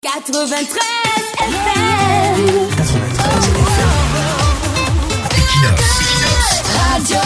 93 FM. Radio.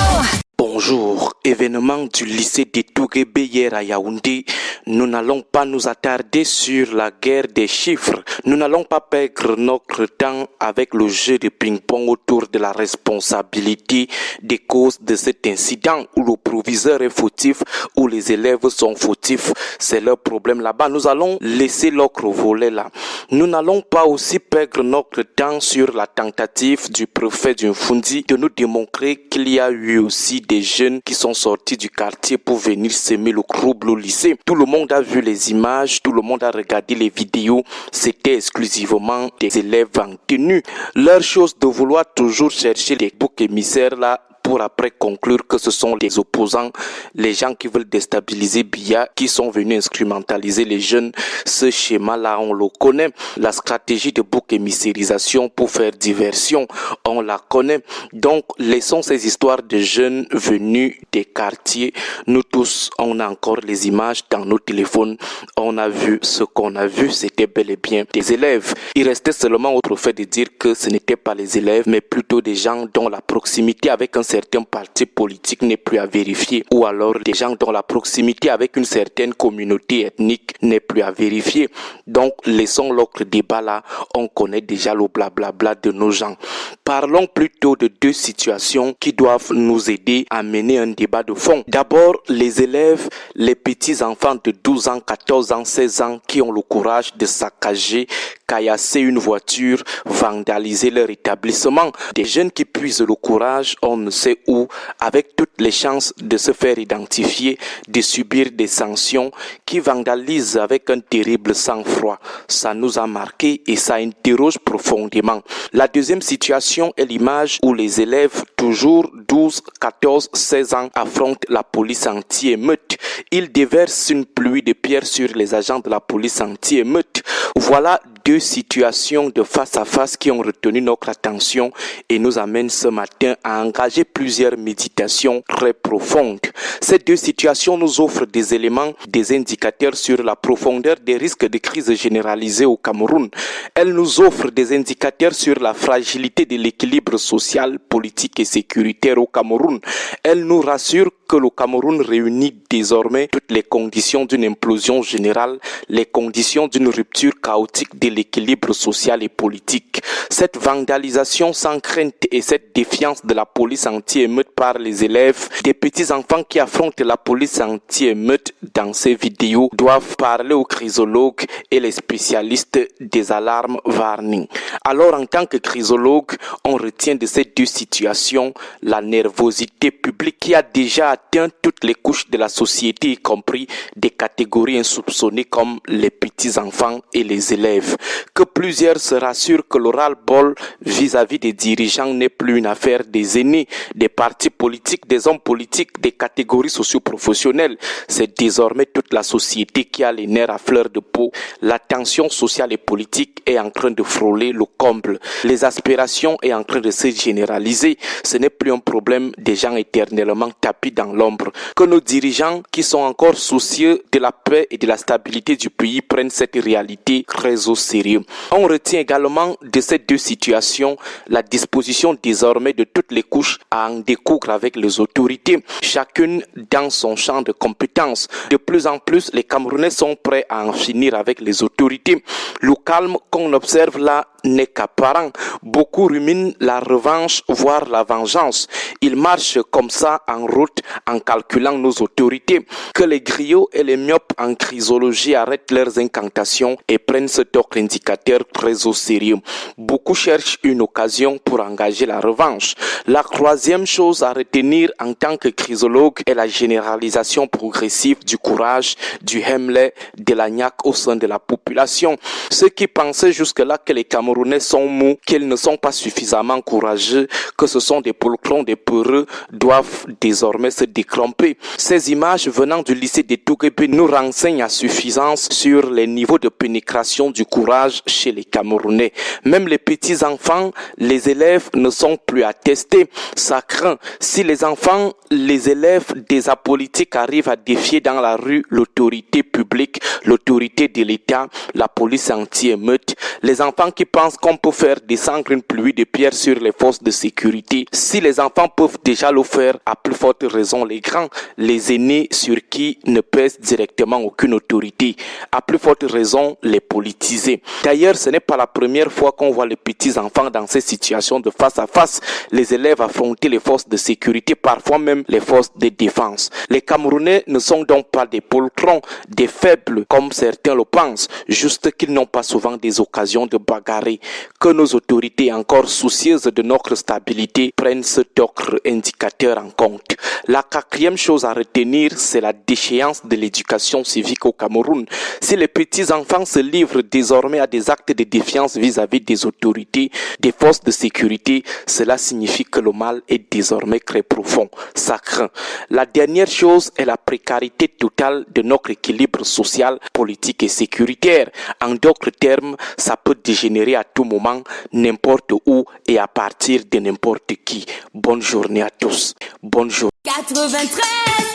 Bonjour, événement du lycée de Touguébé hier à Yaoundé. Nous n'allons pas nous attarder sur la guerre des chiffres. Nous n'allons pas perdre notre temps avec le jeu de ping-pong autour de la responsabilité des causes de cet incident où le proviseur est fautif, où les élèves sont fautifs. C'est leur problème là-bas. Nous allons laisser l'autre volet là. Nous n'allons pas aussi perdre notre temps sur la tentative du préfet du Fundi de nous démontrer qu'il y a eu aussi des jeunes qui sont sortis du quartier pour venir semer le trouble au lycée. Tout le monde a vu les images, tout le monde a regardé les vidéos. C'était exclusivement des élèves en tenue. Leur chose de vouloir toujours chercher les boucs émissaires là pour après conclure que ce sont les opposants, les gens qui veulent déstabiliser Biya, qui sont venus instrumentaliser les jeunes. Ce schéma-là, on le connaît. La stratégie de bouc émissérisation pour faire diversion, on la connaît. Donc, laissons ces histoires de jeunes venus des quartiers. Nous tous, on a encore les images dans nos téléphones. On a vu ce qu'on a vu, c'était bel et bien des élèves. Il restait seulement autre fait de dire que ce n'étaient pas les élèves, mais plutôt des gens dont la proximité avec un certain parti politique n'est plus à vérifier, ou alors des gens dont la proximité avec une certaine communauté ethnique n'est plus à vérifier. Donc, laissons l'autre débat là, on connaît déjà le blablabla de nos gens. Parlons plutôt de deux situations qui doivent nous aider à mener un débat de fond. D'abord, les élèves, les petits enfants de 12 ans, 14 ans, 16 ans qui ont le courage de saccager, caillasser une voiture, vandaliser leur établissement. Des jeunes qui puisent le courage, on ne sait où, avec toutes les chances de se faire identifier, de subir des sanctions, qui vandalisent avec un terrible sang-froid. Ça nous a marqué et ça interroge profondément. La deuxième situation est l'image où les élèves, toujours 12, 14, 16 ans, affrontent la police anti-émeute. Ils déversent une pluie de pierres sur les agents de la police anti-émeute. Voilà deux situations de face à face qui ont retenu notre attention et nous amènent ce matin à engager plusieurs méditations très profondes. Ces deux situations nous offrent des éléments, des indicateurs sur la profondeur des risques de crise généralisée au Cameroun. Elles nous offrent des indicateurs sur la fragilité de l'équilibre social, politique et sécuritaire au Cameroun. Elles nous rassurent que le Cameroun réunit désormais toutes les conditions d'une implosion générale, les conditions d'une rupture chaotique de l'équilibre social et politique. Cette vandalisation sans crainte et cette défiance de la police anti-émeute par les élèves, des petits enfants qui affrontent la police anti-émeute dans ces vidéos doivent parler aux chrysologues et les spécialistes des alarmes warning. Alors en tant que chrysologue, on retient de ces deux situations la nervosité publique qui a déjà atteint toutes les couches de la société, y compris des catégories insoupçonnées comme les petits enfants et les élèves. Que plusieurs se rassurent que le ras-le-bol vis-à-vis des dirigeants n'est plus une affaire des aînés, des partis politiques, des hommes politiques, des catégories socio-professionnelles. C'est désormais toute la société qui a les nerfs à fleur de peau. La tension sociale et politique est en train de frôler le comble. Les aspirations est en train de se généraliser. Ce n'est plus un problème des gens éternellement tapis dans l'ombre. Que nos dirigeants, qui sont encore soucieux de la paix et de la stabilité du pays, prennent cette réalité très au sérieux. On retient également de ces deux situations la disposition désormais de toutes les couches à en découdre avec les autorités, chacune dans son champ de compétences. De plus en plus, les Camerounais sont prêts à en finir avec les autorités. Le calme qu'on observe là n'est qu'apparent. Beaucoup ruminent la revanche, voire la vengeance. Ils marchent comme ça en route en calculant nos autorités. Que les griots et les myopes en chrysologie arrêtent leurs incantations et prennent cet autre indicateur très au sérieux. Beaucoup cherchent une occasion pour engager la revanche. La troisième chose à retenir en tant que chrysologue est la généralisation progressive du courage, du hemley, de la niaque au sein de la population. Ceux qui pensaient jusque-là que les Camerounais Camerounais sont mous, qu'ils ne sont pas suffisamment courageux, que ce sont des poltrons, des peureux, doivent désormais se décramper. Ces images venant du lycée de Touguébé nous renseignent à suffisance sur les niveaux de pénétration du courage chez les Camerounais. Même les petits enfants, les élèves ne sont plus à tester. Ça craint. Si les enfants, les élèves des apolitiques arrivent à défier dans la rue l'autorité publique, l'autorité de l'État, la police anti-émeute, les enfants qui pensent qu'on peut faire descendre une pluie de pierres sur les forces de sécurité, si les enfants peuvent déjà le faire, à plus forte raison les grands, les aînés sur qui ne pèse directement aucune autorité, à plus forte raison les politisés. D'ailleurs, ce n'est pas la première fois qu'on voit les petits enfants dans ces situations de face à face, les élèves affronter les forces de sécurité, parfois même les forces de défense. Les Camerounais ne sont donc pas des poltrons, des faibles comme certains le pensent, juste qu'ils n'ont pas souvent des occasions de bagarrer. Que nos autorités, encore soucieuses de notre stabilité, prennent cet autre indicateur en compte. La quatrième chose à retenir, c'est la déchéance de l'éducation civique au Cameroun. Si les petits enfants se livrent désormais à des actes de défiance vis-à-vis des autorités, des forces de sécurité, cela signifie que le mal est désormais très profond. Ça craint. La dernière chose est la précarité totale de notre équilibre social, politique et sécuritaire. En d'autres termes, ça peut dégénérer à tout moment, n'importe où et à partir de n'importe qui. Bonne journée à tous. Bonne journée. 93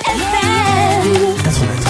FM.